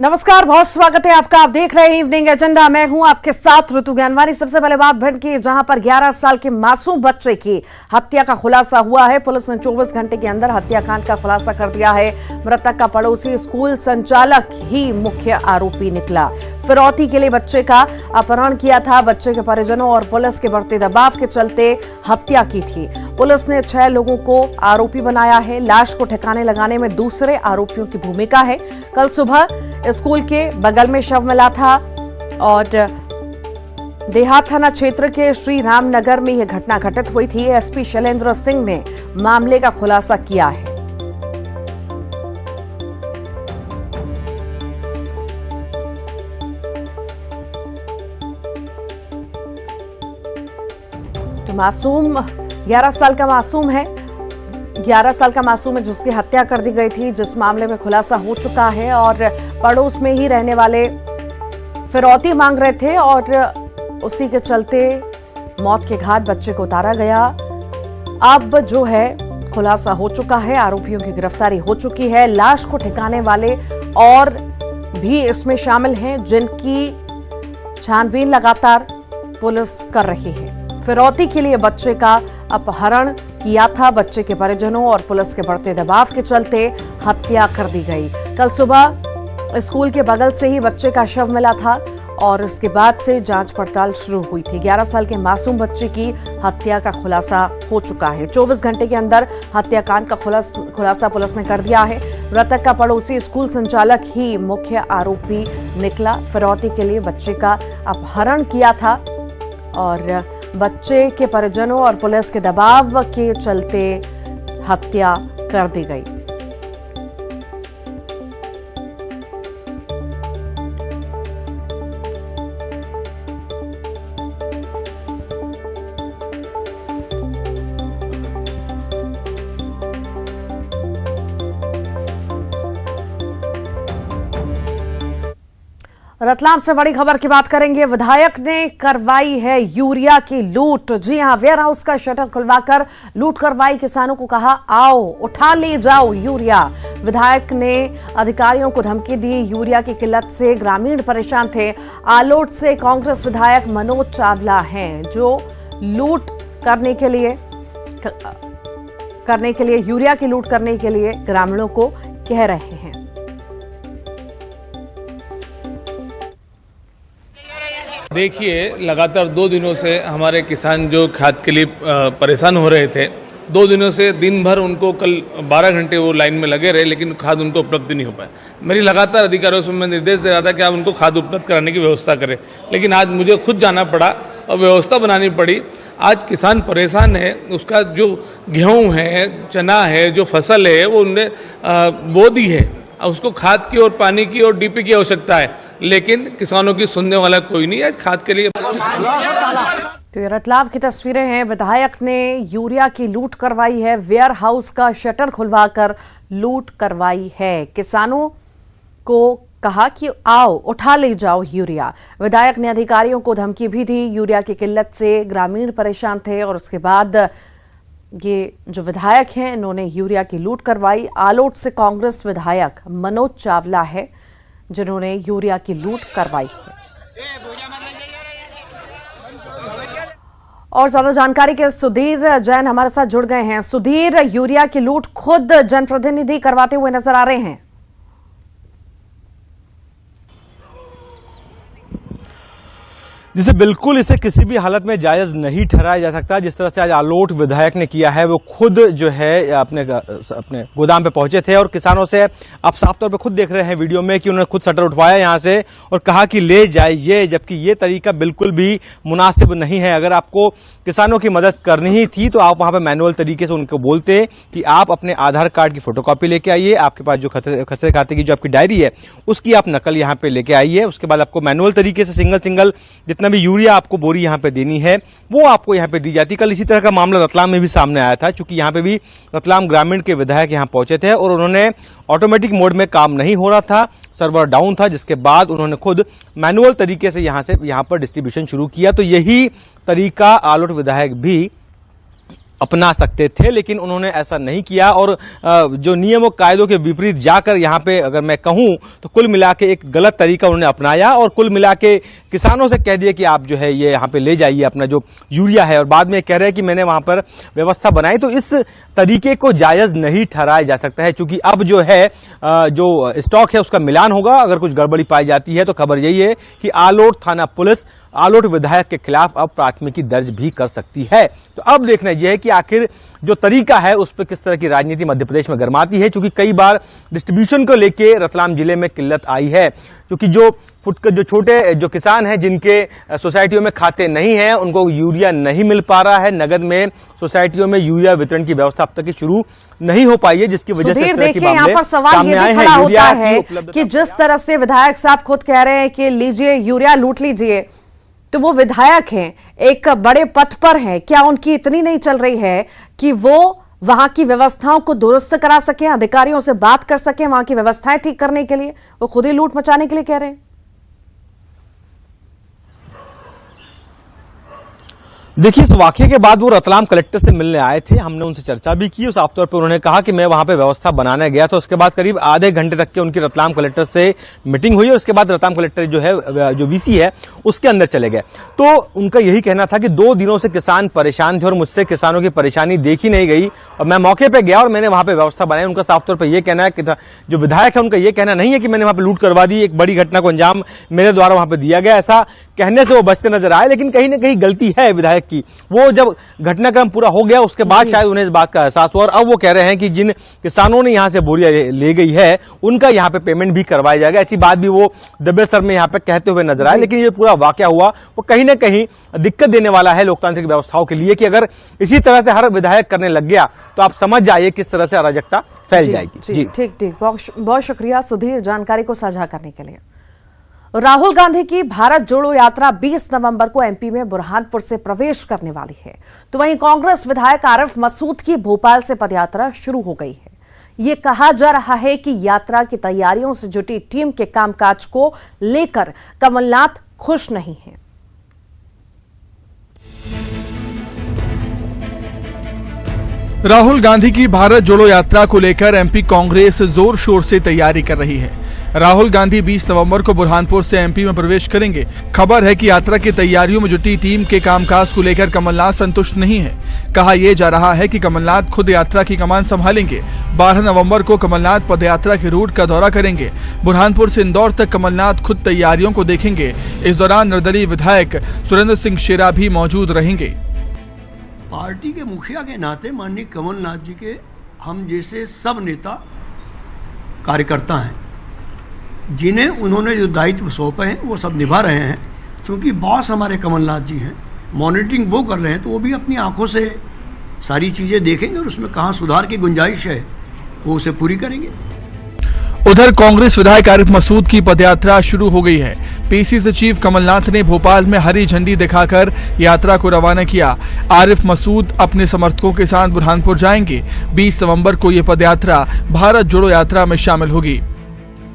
नमस्कार, बहुत स्वागत है आपका। आप देख रहे हैं इवनिंग एजेंडा। मैं हूं आपके साथ ऋतु ज्ञानवानी। सबसे पहले बात भिंड की, जहां पर 11 साल के मासूम बच्चे की हत्या का खुलासा हुआ है। पुलिस ने 24 घंटे के अंदर हत्याकांड का खुलासा कर दिया है। मृतक का पड़ोसी स्कूल संचालक ही मुख्य आरोपी निकला। फिरौती के लिए बच्चे का अपहरण किया था। बच्चे के परिजनों और पुलिस के बढ़ते दबाव के चलते हत्या की थी। पुलिस ने 6 लोगों को आरोपी बनाया है। लाश को ठिकाने लगाने में दूसरे आरोपियों की भूमिका है। कल सुबह स्कूल के बगल में शव मिला था और देहात थाना क्षेत्र के श्री राम नगर में यह घटना घटित हुई थी। एसपी शैलेंद्र सिंह ने मामले का खुलासा किया है। तो मासूम 11 साल का मासूम है। 11 साल का मासूम है जिसकी हत्या कर दी गई थी, जिस मामले में खुलासा हो चुका है। और पड़ोस में ही रहने वाले फिरौती मांग रहे थे और उसी के चलते मौत के घाट बच्चे को उतारा गया। अब जो है खुलासा हो चुका है, आरोपियों की गिरफ्तारी हो चुकी है। लाश को ठिकाने वाले और भी इसमें शामिल हैं, जिनकी छानबीन लगातार पुलिस कर रही है। फिरौती के लिए बच्चे का अपहरण किया था। बच्चे के परिजनों और पुलिस के बढ़ते दबाव के चलते हत्या कर दी गई। कल सुबह स्कूल के बगल से ही बच्चे का शव मिला था और उसके बाद से जांच पड़ताल शुरू हुई थी। 11 साल के मासूम बच्चे की हत्या का खुलासा हो चुका है। 24 घंटे के अंदर हत्याकांड का खुलासा पुलिस ने कर दिया है। मृतक का पड़ोसी स्कूल संचालक ही मुख्य आरोपी निकला। फिरौती के लिए बच्चे का अपहरण किया था और बच्चे के परिजनों और पुलिस के दबाव के चलते हत्या कर दी गई। रतलाम से बड़ी खबर की बात करेंगे। विधायक ने करवाई है यूरिया की लूट। जी हां, वेयर हाउस का शटर खुलवाकर लूट करवाई। किसानों को कहा, आओ उठा ले जाओ यूरिया। विधायक ने अधिकारियों को धमकी दी। यूरिया की किल्लत से ग्रामीण परेशान थे। आलोट से कांग्रेस विधायक मनोज चावला हैं, जो लूट करने के लिए यूरिया की लूट करने के लिए ग्रामीणों को कह रहे हैं। देखिए, लगातार 2 दिनों से हमारे किसान जो खाद के लिए परेशान हो रहे थे, 2 दिनों से दिन भर उनको कल 12 घंटे वो लाइन में लगे रहे, लेकिन खाद उनको उपलब्ध नहीं हो पाया। मेरी लगातार अधिकारियों से मैं निर्देश दे रहा था कि आप उनको खाद उपलब्ध कराने की व्यवस्था करें, लेकिन आज मुझे खुद जाना पड़ा और व्यवस्था बनानी पड़ी। आज किसान परेशान है। उसका जो गेहूँ है, चना है, जो फसल है, वो उनने बो दी है। उसको खाद की और पानी की और डीपी की आवश्यकता है, लेकिन किसानों की सुनने वाला कोई नहीं। आज खाद के लिए तो ये रतलाम की तस्वीरें हैं। विधायक ने यूरिया की लूट करवाई है। वेयर हाउस का शटर खुलवाकर लूट करवाई है। किसानों को कहा कि आओ उठा ले जाओ यूरिया। विधायक ने अधिकारियों को धमकी भी दी। यूरिया की किल्लत से ग्रामीण परेशान थे और उसके बाद ये जो विधायक हैं, इन्होंने यूरिया की लूट करवाई। आलोट से कांग्रेस विधायक मनोज चावला है, जिन्होंने यूरिया की लूट करवाई है। और ज्यादा जानकारी के सुधीर जैन हमारे साथ जुड़ गए हैं। सुधीर, यूरिया की लूट खुद जनप्रतिनिधि करवाते हुए नजर आ रहे हैं। जिसे बिल्कुल इसे किसी भी हालत में जायज नहीं ठहराया जा सकता। जिस तरह से आज आलोट विधायक ने किया है, वो खुद जो है अपने गोदाम पे पहुंचे थे और किसानों से आप साफ तौर पे खुद देख रहे हैं वीडियो में कि उन्होंने खुद शटर उठवाया यहां से और कहा कि ले जाइए, जबकि ये तरीका बिल्कुल भी मुनासिब नहीं है। अगर आपको किसानों की मदद करनी ही थी तो आप वहां पर मैनुअल तरीके से उनको बोलते कि आप अपने आधार कार्ड की फोटोकॉपी लेके आइए, आपके पास जो खसरे खाते की जो आपकी डायरी है उसकी आप नकल यहाँ पे लेके आइए। उसके बाद आपको मैनुअल तरीके से सिंगल जितना भी यूरिया आपको बोरी यहाँ पे देनी है वो आपको यहाँ पे दी जाती। कल इसी तरह का मामला रतलाम में भी सामने आया था, चूंकि यहाँ पे भी रतलाम ग्रामीण के विधायक यहाँ पहुंचे थे और उन्होंने ऑटोमेटिक मोड में काम नहीं हो रहा था, सर्वर डाउन था, जिसके बाद उन्होंने खुद मैनुअल तरीके से यहाँ पर डिस्ट्रीब्यूशन शुरू किया। तो यही तरीका आलोट विधायक भी अपना सकते थे, लेकिन उन्होंने ऐसा नहीं किया और जो नियम और कायदों के विपरीत जाकर यहाँ पे अगर मैं कहूँ तो कुल मिला के एक गलत तरीका उन्होंने अपनाया और कुल मिला के किसानों से कह दिया कि आप जो है ये यहाँ पे ले जाइए अपना जो यूरिया है, और बाद में कह रहे हैं कि मैंने वहाँ पर व्यवस्था बनाई। तो इस तरीके को जायज़ नहीं ठहराया जा सकता है, क्योंकि अब जो है जो स्टॉक है उसका मिलान होगा। अगर कुछ गड़बड़ी पाई जाती है तो खबर यही है कि आलोट थाना पुलिस आलोट विधायक के खिलाफ अब प्राथमिकी दर्ज भी कर सकती है। तो अब देखना यह है कि आखिर जो तरीका है उस पर किस तरह की राजनीति मध्य प्रदेश में गरमाती है, क्योंकि कई बार डिस्ट्रीब्यूशन को लेके रतलाम जिले में किल्लत आई है, क्योंकि जो छोटे जो किसान हैं जिनके सोसाइटियों में खाते नहीं हैं उनको यूरिया नहीं मिल पा रहा है, नगद में सोसाइटियों में यूरिया वितरण की व्यवस्था अब तक की शुरू नहीं हो पाई है, जिसकी वजह से देखिए यहाँ पर सवाल ये भी खड़ा होता है कि जिस तरह से विधायक साहब खुद कह रहे हैं कि लीजिए यूरिया लूट लीजिए, तो वो विधायक हैं, एक बड़े पद पर हैं, क्या उनकी इतनी नहीं चल रही है कि वो वहां की व्यवस्थाओं को दुरुस्त करा सके, अधिकारियों से बात कर सके वहां की व्यवस्थाएं ठीक करने के लिए? वो खुद ही लूट मचाने के लिए कह रहे हैं। देखिए, इस वाकये के बाद वो रतलाम कलेक्टर से मिलने आए थे, हमने उनसे चर्चा भी की। साफ तौर पर उन्होंने कहा कि मैं वहां पे व्यवस्था बनाने गया था। उसके बाद करीब आधे घंटे तक के उनकी रतलाम कलेक्टर से मीटिंग हुई और उसके बाद रतलाम कलेक्टर जो है जो वीसी है उसके अंदर चले गए। तो उनका यही कहना था कि 2 दिनों से किसान परेशान थे और मुझसे किसानों की परेशानी देखी नहीं गई और मैं मौके पर गया और मैंने वहां पर व्यवस्था बनाई। उनका साफ तौर पर यह कहना है कि जो विधायक है उनका यह कहना नहीं है कि मैंने वहां पर लूट करवा दी, एक बड़ी घटना को अंजाम मेरे द्वारा वहां पर दिया गया, ऐसा कहने से वो बचते नजर आए। लेकिन कहीं ना कहीं गलती है विधायक की। वो जब घटनाक्रम पूरा हो गया उसके बाद शायद उन्हें इस बात का एहसास हुआ और अब वो कह रहे हैं कि जिन किसानों ने यहां से बोरियां ले गई है उनका यहां पे पेमेंट भी करवाया जाएगा। ऐसी बात भी वो दबे सर में यहां पे कहते हुए नजर आए। लेकिन ये पूरा वाकया हुआ वो कहीं ना कहीं दिक्कत देने वाला है लोकतांत्रिक व्यवस्थाओं के लिए कि अगर इसी तरह से हर विधायक करने लग गया तो आप समझ जाइए किस तरह से अराजकता फैल जाएगी। जी ठीक, बहुत शुक्रिया सुधीर जानकारी को साझा करने के लिए। राहुल गांधी की भारत जोड़ो यात्रा 20 नवंबर को एमपी में बुरहानपुर से प्रवेश करने वाली है, तो वहीं कांग्रेस विधायक आरिफ मसूद की भोपाल से पदयात्रा शुरू हो गई है। ये कहा जा रहा है कि यात्रा की तैयारियों से जुटी टीम के कामकाज को लेकर कमलनाथ खुश नहीं है। राहुल गांधी की भारत जोड़ो यात्रा को लेकर एमपी कांग्रेस जोर शोर से तैयारी कर रही है। राहुल गांधी 20 नवंबर को बुरहानपुर से एमपी में प्रवेश करेंगे। खबर है कि यात्रा की तैयारियों में जुटी टीम के कामकाज को लेकर कमलनाथ संतुष्ट नहीं है। कहा यह जा रहा है कि कमलनाथ खुद यात्रा की कमान संभालेंगे। 12 नवंबर को कमलनाथ पदयात्रा के रूट का दौरा करेंगे। बुरहानपुर से इंदौर तक कमलनाथ खुद तैयारियों को देखेंगे। इस दौरान निर्दलीय विधायक सुरेंद्र सिंह शेरा भी मौजूद रहेंगे। पार्टी के मुखिया के नाते माननीय कमलनाथ जी के हम जैसे सब नेता कार्यकर्ता हैं, जिन्हें उन्होंने जो दायित्व सौंपे हैं वो सब निभा रहे हैं। चूंकि बॉस हमारे कमलनाथ जी हैं, मॉनिटरिंग वो कर रहे हैं, तो वो भी अपनी आंखों से सारी चीज़ें देखेंगे और उसमें कहाँ सुधार की गुंजाइश है वो उसे पूरी करेंगे। उधर कांग्रेस विधायक आरिफ मसूद की पदयात्रा शुरू हो गई है। पीसीसी चीफ कमलनाथ ने भोपाल में हरी झंडी दिखाकर यात्रा को रवाना किया। आरिफ मसूद अपने समर्थकों के साथ बुरहानपुर जाएंगे। 20 नवंबर को ये पदयात्रा भारत जोड़ो यात्रा में शामिल होगी।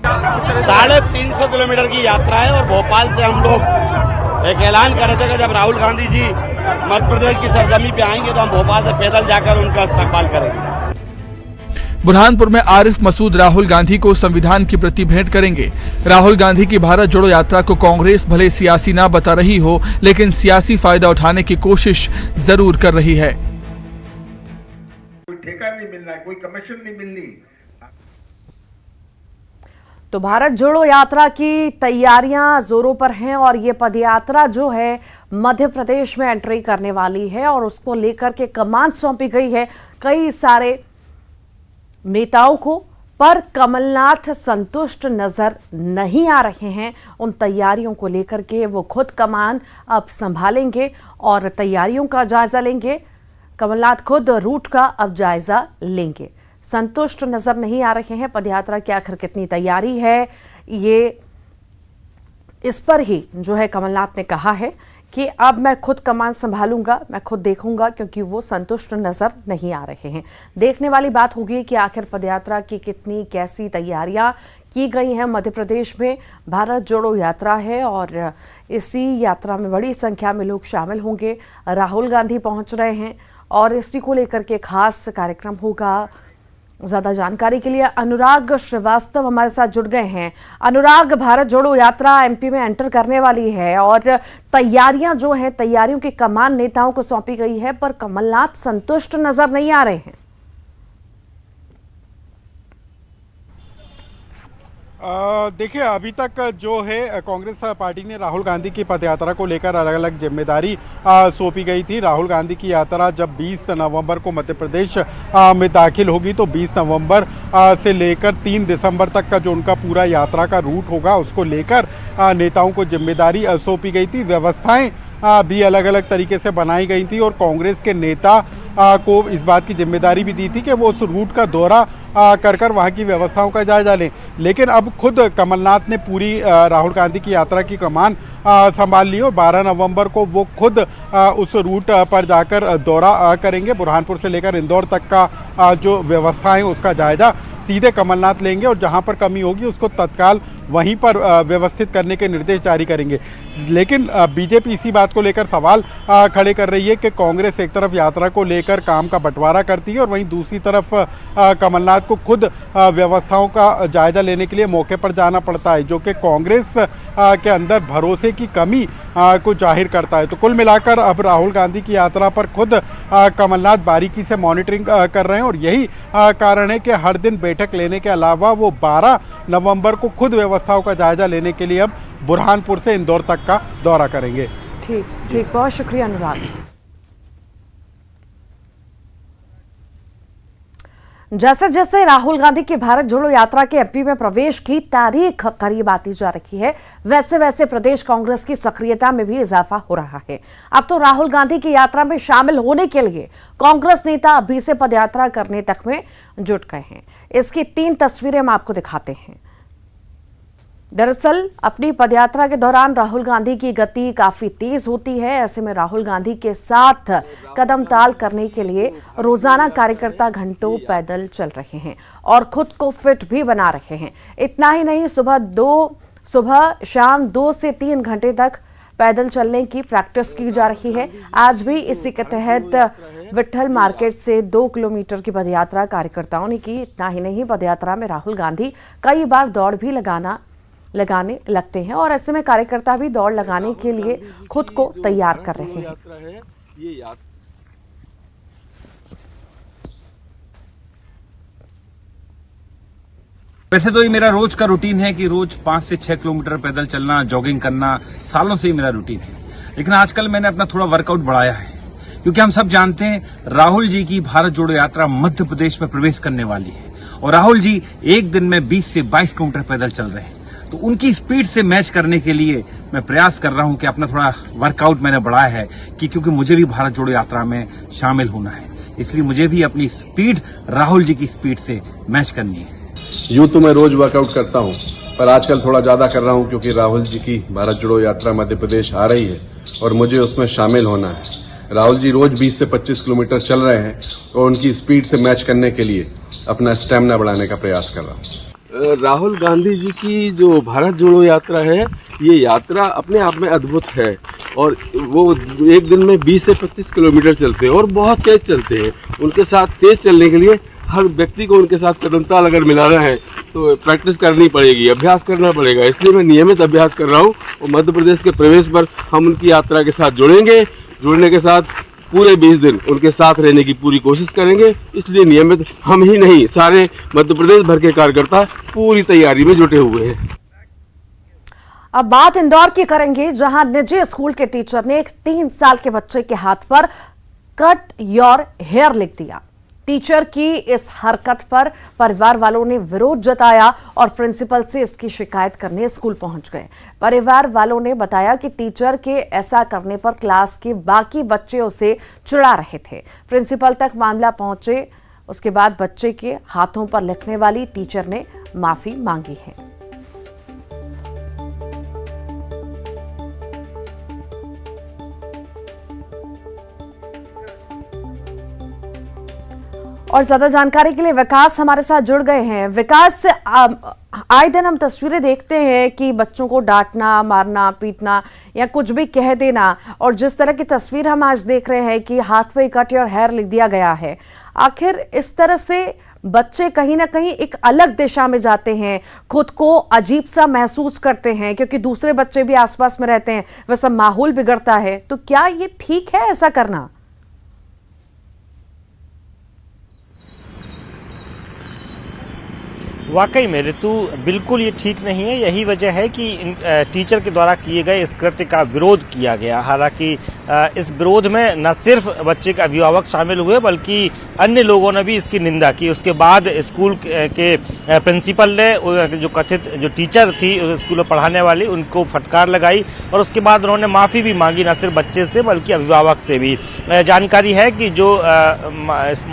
350 किलोमीटर की यात्रा है और भोपाल से हम लोग एक ऐलान कर रहे थे कि जब राहुल गांधी जी मध्य प्रदेश की सरजमी पे आएंगे तो हम भोपाल से पैदल जाकर उनका इस्तकबाल करेंगे। बुरहानपुर में आरिफ मसूद राहुल गांधी को संविधान की प्रति भेंट करेंगे। राहुल गांधी की भारत जोड़ो यात्रा को कांग्रेस भले सियासी ना बता रही हो, लेकिन सियासी फायदा उठाने की कोशिश जरूर कर रही है। कोई ठेका नहीं मिलना है, कोई कमीशन नहीं मिलनी। तो भारत जोड़ो यात्रा की तैयारियां जोरों पर हैं और ये पदयात्रा जो है मध्य प्रदेश में एंट्री करने वाली है और उसको लेकर के कमान सौंपी गई है कई सारे नेताओं को, पर कमलनाथ संतुष्ट नजर नहीं आ रहे हैं उन तैयारियों को लेकर के। वो खुद कमान अब संभालेंगे और तैयारियों का जायजा लेंगे। कमलनाथ खुद रूट का अब जायजा लेंगे। संतुष्ट नजर नहीं आ रहे हैं। पदयात्रा की आखिर कितनी तैयारी है, ये इस पर ही जो है कमलनाथ ने कहा है कि अब मैं खुद कमान संभालूंगा, मैं खुद देखूंगा, क्योंकि वो संतुष्ट नजर नहीं आ रहे हैं। देखने वाली बात होगी कि आखिर पदयात्रा की कितनी कैसी तैयारियां की गई हैं। मध्य प्रदेश में भारत जोड़ो यात्रा है और इसी यात्रा में बड़ी संख्या में लोग शामिल होंगे। राहुल गांधी पहुंच रहे हैं और इसी को लेकर के खास कार्यक्रम होगा। ज्यादा जानकारी के लिए अनुराग श्रीवास्तव हमारे साथ जुड़ गए हैं। अनुराग, भारत जोड़ो यात्रा एमपी में एंटर करने वाली है और तैयारियां जो हैं, तैयारियों की कमान नेताओं को सौंपी गई है, पर कमलनाथ संतुष्ट नजर नहीं आ रहे हैं। देखिए, अभी तक जो है कांग्रेस पार्टी ने राहुल गांधी की पदयात्रा को लेकर अलग अलग जिम्मेदारी सौंपी गई थी। राहुल गांधी की यात्रा जब 20 नवंबर को मध्य प्रदेश में दाखिल होगी तो 20 नवंबर से लेकर 3 दिसंबर तक का जो उनका पूरा यात्रा का रूट होगा उसको लेकर नेताओं को जिम्मेदारी सौंपी गई थी। व्यवस्थाएं भी अलग अलग तरीके से बनाई गई थी और कांग्रेस के नेता को इस बात की जिम्मेदारी भी दी थी कि वो उस रूट का दौरा कर वहाँ की व्यवस्थाओं का जायजा लें। लेकिन अब खुद कमलनाथ ने पूरी राहुल गांधी की यात्रा की कमान संभाल ली और 12 नवंबर को वो खुद उस रूट पर जाकर दौरा करेंगे। बुरहानपुर से लेकर इंदौर तक का जो व्यवस्था है उसका जायजा सीधे कमलनाथ लेंगे और जहां पर कमी होगी उसको तत्काल वहीं पर व्यवस्थित करने के निर्देश जारी करेंगे। लेकिन बीजेपी इसी बात को लेकर सवाल खड़े कर रही है कि कांग्रेस एक तरफ यात्रा को लेकर काम का बंटवारा करती है और वहीं दूसरी तरफ कमलनाथ को खुद व्यवस्थाओं का जायजा लेने के लिए मौके पर जाना पड़ता है, जो कि कांग्रेस के अंदर भरोसे की कमी को जाहिर करता है। तो कुल मिलाकर अब राहुल गांधी की यात्रा पर खुद कमलनाथ बारीकी से मॉनिटरिंग कर रहे हैं और यही कारण है कि हर दिन बैठक लेने के अलावा वो 12 नवंबर को खुद व्यवस्थाओं का जायजा लेने के लिए अब बुरहानपुर से इंदौर तक का दौरा करेंगे। ठीक, बहुत शुक्रिया अनुराग। जैसे जैसे राहुल गांधी की भारत जोड़ो यात्रा के एमपी में प्रवेश की तारीख करीब आती जा रही है, वैसे वैसे प्रदेश कांग्रेस की सक्रियता में भी इजाफा हो रहा है। अब तो राहुल गांधी की यात्रा में शामिल होने के लिए कांग्रेस नेता अभी से पदयात्रा करने तक में जुट गए हैं। इसकी 3 तस्वीरें हम आपको दिखाते हैं। दरअसल अपनी पदयात्रा के दौरान राहुल गांधी की गति काफी तेज होती है। ऐसे में राहुल गांधी के साथ कदम ताल करने के लिए रोजाना कार्यकर्ता घंटों पैदल चल रहे हैं और खुद को फिट भी बना रहे हैं। इतना ही नहीं, सुबह शाम 2 से 3 घंटे तक पैदल चलने की प्रैक्टिस की जा रही है। आज भी इसी के तहत विट्ठल मार्केट से 2 किलोमीटर की पदयात्रा कार्यकर्ताओं ने की। इतना ही नहीं, पदयात्रा में राहुल गांधी कई बार दौड़ भी लगाने लगते हैं और ऐसे में कार्यकर्ता भी दौड़ लगाने के लिए खुद को तैयार कर रहे हैं। वैसे तो ये मेरा रोज का रूटीन है कि रोज 5 से 6 किलोमीटर पैदल चलना, जॉगिंग करना सालों से ही मेरा रूटीन है। लेकिन आजकल मैंने अपना थोड़ा वर्कआउट बढ़ाया है, क्योंकि हम सब जानते हैं राहुल जी की भारत जोड़ो यात्रा मध्य प्रदेश में प्रवेश करने वाली है और राहुल जी एक दिन में 20 से 22 किलोमीटर पैदल चल रहे हैं। तो उनकी स्पीड से मैच करने के लिए मैं प्रयास कर रहा हूं कि अपना थोड़ा वर्कआउट मैंने बढ़ाया है कि क्योंकि मुझे भी भारत जोड़ो यात्रा में शामिल होना है, इसलिए मुझे भी अपनी स्पीड राहुल जी की स्पीड से मैच करनी है। यूं तो मैं रोज वर्कआउट करता हूं, पर आजकल थोड़ा ज्यादा कर रहा हूं क्योंकि राहुल जी की भारत जोड़ो यात्रा मध्य प्रदेश आ रही है और मुझे उसमें शामिल होना है। राहुल जी रोज 20 से 25 किलोमीटर चल रहे हैं और उनकी स्पीड से मैच करने के लिए अपना स्टेमिना बढ़ाने का प्रयास कर रहा हूँ। राहुल गांधी जी की जो भारत जोड़ो यात्रा है, ये यात्रा अपने आप में अद्भुत है और वो एक दिन में 20 से 25 किलोमीटर चलते हैं और बहुत तेज चलते हैं। उनके साथ तेज चलने के लिए हर व्यक्ति को उनके साथ कदम ताल अगर मिलाना है तो प्रैक्टिस करनी पड़ेगी, अभ्यास करना पड़ेगा। इसलिए मैं नियमित अभ्यास कर रहा हूँ और मध्य प्रदेश के प्रवेश पर हम उनकी यात्रा के साथ जुड़ने के साथ पूरे 20 दिन उनके साथ रहने की पूरी कोशिश करेंगे। इसलिए नियमित हम ही नहीं, सारे मध्य प्रदेश भर के कार्यकर्ता पूरी तैयारी में जुटे हुए हैं। अब बात इंदौर की करेंगे, जहां निजी स्कूल के टीचर ने एक 3 साल के बच्चे के हाथ पर कट योर हेयर लिख दिया। टीचर की इस हरकत पर परिवार वालों ने विरोध जताया और प्रिंसिपल से इसकी शिकायत करने स्कूल पहुंच गए। परिवार वालों ने बताया कि टीचर के ऐसा करने पर क्लास के बाकी बच्चे उसे चिढ़ा रहे थे। प्रिंसिपल तक मामला पहुंचे, उसके बाद बच्चे के हाथों पर लिखने वाली टीचर ने माफी मांगी है। और ज्यादा जानकारी के लिए विकास हमारे साथ जुड़ गए हैं। विकास, आए दिन हम तस्वीरें देखते हैं कि बच्चों को डांटना, मारना, पीटना या कुछ भी कह देना, और जिस तरह की तस्वीर हम आज देख रहे हैं कि हाथ पे कट योर हेयर लिख दिया गया है, आखिर इस तरह से बच्चे कहीं ना कहीं एक अलग दिशा में जाते हैं, खुद को अजीब सा महसूस करते हैं क्योंकि दूसरे बच्चे भी आसपास में रहते हैं, वैसा माहौल बिगड़ता है। तो क्या ये ठीक है ऐसा करना? वाकई में ऋतु, बिल्कुल ये ठीक नहीं है। यही वजह है कि टीचर के द्वारा किए गए इस कृत्य का विरोध किया गया। हालांकि इस विरोध में न सिर्फ बच्चे के अभिभावक शामिल हुए बल्कि अन्य लोगों ने भी इसकी निंदा की। उसके बाद स्कूल के प्रिंसिपल ने जो कथित जो टीचर थी स्कूल में पढ़ाने वाली, उनको फटकार लगाई और उसके बाद उन्होंने माफ़ी भी मांगी, न सिर्फ बच्चे से बल्कि अभिभावक से भी। जानकारी है कि जो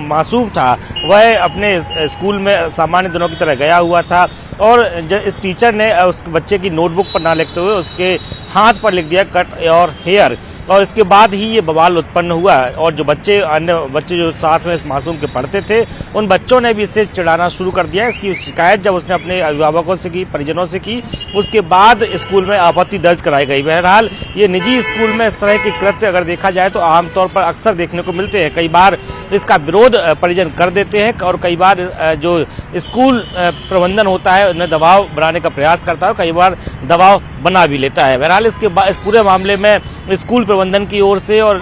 मासूम था वह अपने स्कूल में सामान्य दिनों की तरह गया हुआ था और इस टीचर ने उस बच्चे की नोटबुक पर ना लिखते हुए उसके हाथ पर लिख दिया कट योर हेयर, और इसके बाद ही ये बवाल उत्पन्न हुआ। और जो बच्चे, अन्य बच्चे जो साथ में इस मासूम के पढ़ते थे, उन बच्चों ने भी इससे चिढ़ाना शुरू कर दिया। इसकी शिकायत जब उसने अपने अभिभावकों से की, परिजनों से की, उसके बाद स्कूल में आपत्ति दर्ज कराई गई। बहरहाल ये निजी स्कूल में इस तरह के कृत्य अगर देखा जाए तो आमतौर पर अक्सर देखने को मिलते हैं। कई बार इसका विरोध परिजन कर देते हैं और कई बार जो स्कूल प्रबंधन होता है उन्हें दबाव बनाने का प्रयास करता है, कई बार दबाव बना भी लेता है। बहरहाल इसके बाद इस पूरे मामले में स्कूल प्रबंधन की ओर से और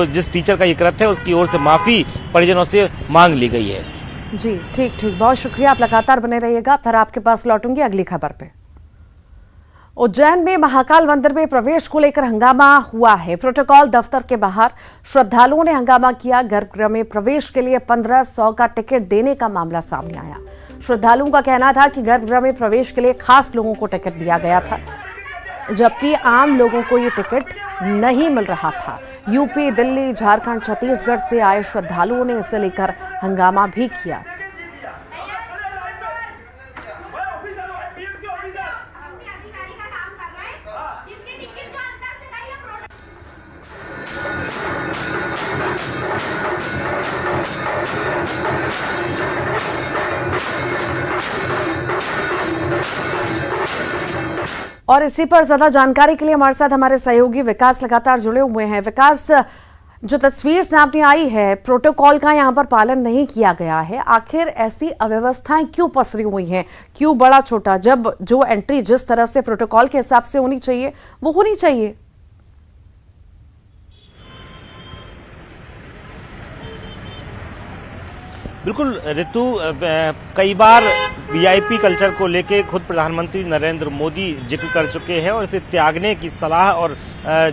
जिस टीचर का ये कृत्य है उसकी ओर से माफी परिजनों से मांग ली गई है। जी ठीक, बहुत शुक्रिया। आप लगातार बने रहिएगा, फिर आपके पास लौटूंगी अगली खबर पे। उज्जैन में महाकाल मंदिर में प्रवेश को लेकर हंगामा हुआ है। प्रोटोकॉल दफ्तर के बाहर श्रद्धालुओं ने हंगामा किया। गर्भगृह में प्रवेश के लिए 1500 का टिकट देने का मामला सामने आया। श्रद्धालुओं का कहना था कि गर्भगृह में प्रवेश के लिए खास लोगों को टिकट दिया गया था, जबकि आम लोगों को ये टिकट नहीं मिल रहा था। यूपी, दिल्ली, झारखंड, छत्तीसगढ़ से आए श्रद्धालुओं ने इसे लेकर हंगामा भी किया। और इसी पर ज्यादा जानकारी के लिए हमारे साथ हमारे सहयोगी विकास लगातार जुड़े हुए हैं। विकास, जो तस्वीर सामने आई है, प्रोटोकॉल का यहाँ पर पालन नहीं किया गया है, आखिर ऐसी अव्यवस्थाएं क्यों पसरी हुई हैं, क्यों बड़ा छोटा, जब जो एंट्री जिस तरह से प्रोटोकॉल के हिसाब से होनी चाहिए वो होनी चाहिए? बिल्कुल ऋतु, कई बार वीआईपी कल्चर को लेके खुद प्रधानमंत्री नरेंद्र मोदी जिक्र कर चुके हैं और इसे त्यागने की सलाह और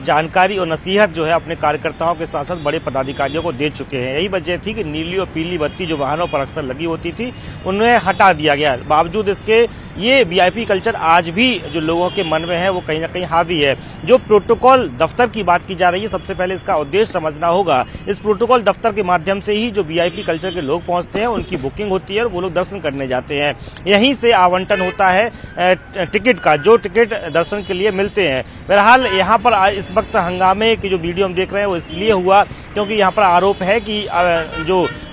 जानकारी और नसीहत जो है अपने कार्यकर्ताओं के साथ साथ बड़े पदाधिकारियों को दे चुके हैं। यही वजह थी कि नीली और पीली बत्ती जो वाहनों पर अक्सर लगी होती थी उन्हें हटा दिया गया। बावजूद इसके ये वीआईपी कल्चर आज भी जो लोगों के मन में है वो कहीं ना कहीं हावी है। जो प्रोटोकॉल दफ्तर की बात की जा रही है, सबसे पहले इसका उद्देश्य समझना होगा। इस प्रोटोकॉल दफ्तर के माध्यम से ही जो वीआईपी कल्चर के लोग पहुंचते हैं उनकी बुकिंग होती है और वो लोग दर्शन करने जाते हैं। यहीं से आवंटन होता है टिकट का, जो टिकट दर्शन के लिए मिलते हैं। बहरहाल यहाँ पर इस वक्त हंगामे की जो वीडियो हम देख रहे हैं वो इसलिए हुआ क्योंकि यहाँ पर आरोप है कि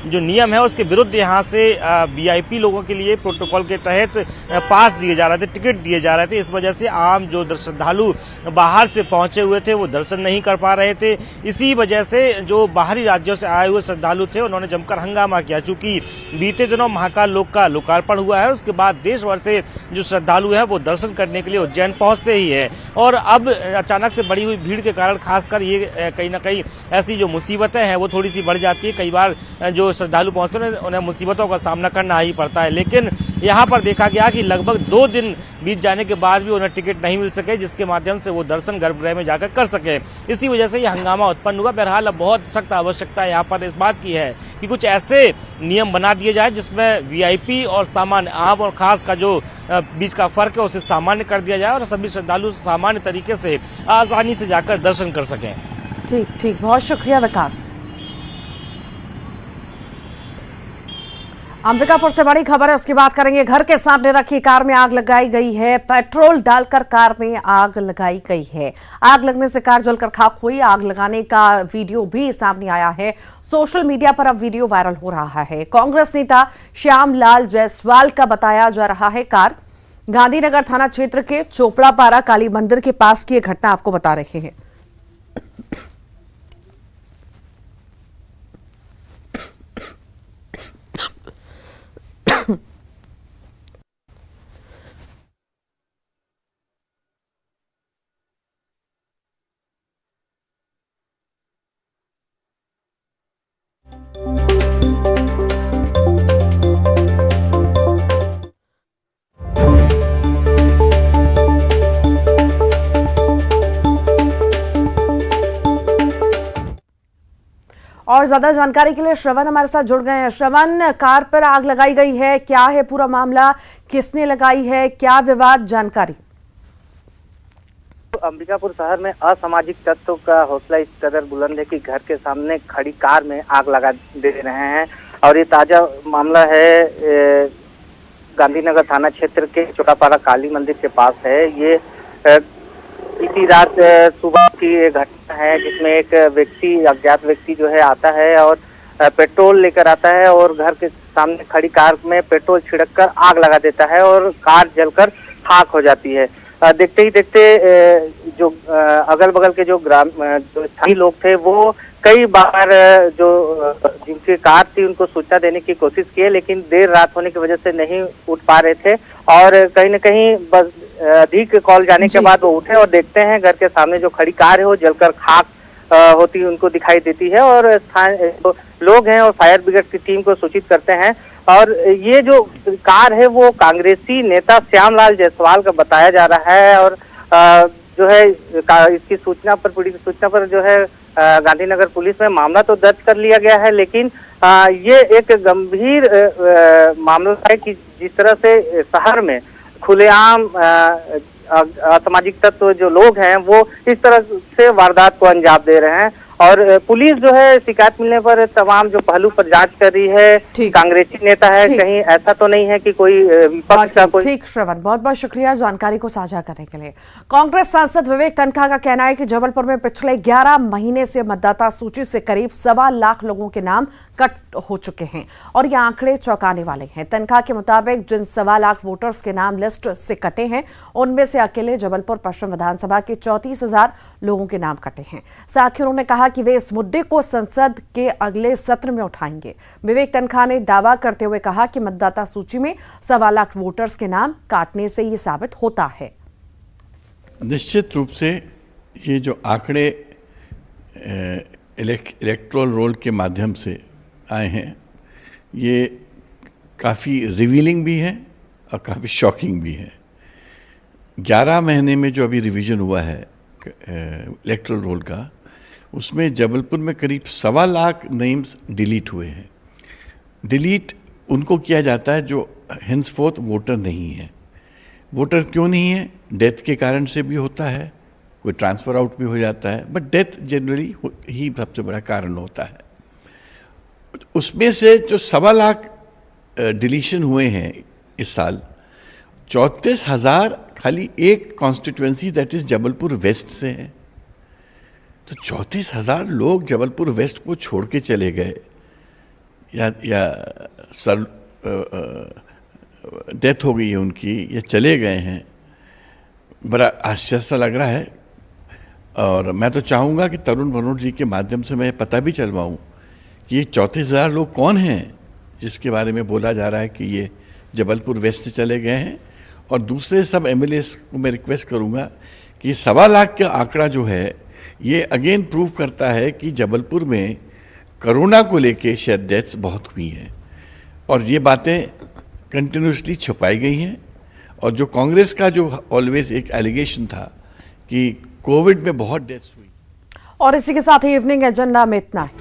जो नियम है उसके विरुद्ध यहाँ से वीआईपी लोगों के लिए प्रोटोकॉल के तहत पास दिए जा रहे थे, टिकट दिए जा रहे थे। इस वजह से आम जो श्रद्धालु बाहर से पहुंचे हुए थे वो दर्शन नहीं कर पा रहे थे। इसी वजह से जो बाहरी राज्यों से आए हुए श्रद्धालु थे उन्होंने जमकर हंगामा किया। चूंकि बीते दिनों महाकाल लोक का लोकार्पण हुआ है, उसके बाद देश भर से जो श्रद्धालु है वो दर्शन करने के लिए उज्जैन पहुंचते ही है और अब अचानक से बढ़ी हुई भीड़ के कारण खासकर ये कहीं ना कहीं ऐसी जो मुसीबतें हैं वो थोड़ी सी बढ़ जाती है। कई बार जो श्रद्धालु पहुंचते हैं उन्हें मुसीबतों का सामना करना ही पड़ता है, लेकिन यहाँ पर देखा गया कि लगभग 2 दिन बीत जाने के बाद भी उन्हें टिकट नहीं मिल सके जिसके माध्यम से वो दर्शन गर्भगृह में जाकर कर सके। इसी वजह से ये हंगामा उत्पन्न हुआ। बहरहाल अब बहुत सख्त आवश्यकता यहाँ पर इस बात की है कि कुछ ऐसे नियम बना दिए जाए जिसमें वीआईपी और सामान्य आम और खास का जो बीच का फर्क है उसे सामान्य कर दिया जाए और सभी श्रद्धालु सामान्य तरीके से आसानी से जाकर दर्शन कर सकें। ठीक, बहुत शुक्रिया विकास। अंबिकापुर से बड़ी खबर है, उसकी बात करेंगे। घर के सामने रखी कार में आग लगाई गई है। पेट्रोल डालकर कार में आग लगाई गई है। आग लगने से कार जलकर खाक हुई। आग लगाने का वीडियो भी सामने आया है। सोशल मीडिया पर अब वीडियो वायरल हो रहा है। कांग्रेस नेता श्याम लाल जायसवाल का बताया जा रहा है कार गांधीनगर थाना क्षेत्र के चोपड़ापारा काली मंदिर के पास की ये घटना आपको बता रहे हैं। और ज्यादा जानकारी के लिए श्रवण हमारे साथ जुड़ गए हैं। श्रवण, कार पर आग लगाई गई है, क्या है पूरा मामला, किसने लगाई है, क्या विवाद, जानकारी? अंबिकापुर शहर में असामाजिक तत्वों का हौसला इस कदर बुलंद है कि घर के सामने खड़ी कार में आग लगा दे रहे हैं। और ये ताजा मामला है गांधीनगर थाना क्षेत्र के चोपड़ापारा काली मंदिर के पास है। ये इसी रात सुबह की घटना है जिसमें एक व्यक्ति, अज्ञात व्यक्ति जो है आता है और पेट्रोल लेकर आता है और घर के सामने खड़ी कार में पेट्रोल छिड़ककर आग लगा देता है और कार जलकर खाक हो जाती है। देखते ही देखते जो अगल बगल के जो स्थानीय लोग थे वो कई बार जो जिनकी कार थी उनको सूचना देने की कोशिश की, लेकिन देर रात होने की वजह से नहीं उठ पा रहे थे। और कहीं न कहीं बस अधिक कॉल जाने के बाद वो उठे और देखते हैं घर के सामने जो खड़ी कार है वो जलकर खाक होती उनको दिखाई देती है। और जो लोग हैं और फायर ब्रिगेड की टीम को सूचित करते हैं। और ये जो कार है वो कांग्रेसी नेता श्यामलाल जायसवाल का बताया जा रहा है। और जो है इसकी सूचना पर, पीड़ित की सूचना पर जो है गांधीनगर पुलिस में मामला तो दर्ज कर लिया गया है, लेकिन ये एक गंभीर मामला है कि जिस तरह से शहर में खुलेआम असामाजिक तत्व जो लोग हैं वो इस तरह से वारदात को अंजाम दे रहे हैं। और पुलिस जो है शिकायत मिलने पर तमाम जो पहलू पर जांच कर रही है। कांग्रेसी नेता है, कहीं ऐसा तो नहीं है कि कोई विपक्ष का कोई। ठीक श्रवण, बहुत बहुत शुक्रिया जानकारी को साझा करने के लिए। कांग्रेस सांसद विवेक तनखा का कहना है कि जबलपुर में पिछले 11 महीने से मतदाता सूची से करीब 1.25 लाख लोगों के नाम कट हो चुके हैं और ये आंकड़े चौंकाने वाले हैं। तनखा के मुताबिक जिन 1.25 लाख वोटर्स के नाम लिस्ट से कटे हैं उनमें से अकेले जबलपुर पश्चिम विधानसभा के 34,000 लोगों के नाम कटे हैं। साथ ही उन्होंने कहा कि वे इस मुद्दे को संसद के अगले सत्र में उठाएंगे। विवेक तनखा ने दावा करते हुए कहा कि मतदाता सूची में 1.25 लाख वोटर्स के नाम काटने से ये साबित होता है। निश्चित रूप से ये जो आंकड़े इलेक्टोरल रोल के माध्यम से आए हैं ये काफ़ी रिवीलिंग भी है और काफ़ी शॉकिंग भी है। 11 महीने में जो अभी रिवीजन हुआ है इलेक्टोरल रोल का, उसमें जबलपुर में करीब 1.25 लाख नेम्स डिलीट हुए हैं। डिलीट उनको किया जाता है जो हेंसफोर्थ वोटर नहीं है। वोटर क्यों नहीं है? डेथ के कारण से भी होता है, कोई ट्रांसफ़र आउट भी हो जाता है, बट डेथ जनरली ही सबसे बड़ा कारण होता है। उसमें से जो 1.25 लाख डिलीशन हुए हैं इस साल, 34,000 खाली एक constituency that is Jabalpur West से है। तो 34,000 लोग जबलपुर वेस्ट को छोड़ के चले गए या डेथ हो गई है उनकी या चले गए हैं। बड़ा आश्चर्य लग रहा है। और मैं तो चाहूँगा कि तरुण मनोहर जी के माध्यम से मैं पता भी चलवाऊँ कि ये 34,000 लोग कौन हैं जिसके बारे में बोला जा रहा है कि ये जबलपुर वेस्ट से चले गए हैं। और दूसरे सब एमएलएस को मैं रिक्वेस्ट करूँगा कि 1.25 लाख का आंकड़ा जो है ये अगेन प्रूव करता है कि जबलपुर में कोरोना को लेके शायद डेथ्स बहुत हुई हैं और ये बातें कंटिन्यूसली छुपाई गई हैं। और जो कांग्रेस का जो ऑलवेज एक एलिगेशन था कि कोविड में बहुत डेथ्स हुई। और इसी के साथ ही इवनिंग एजेंडा में इतना है।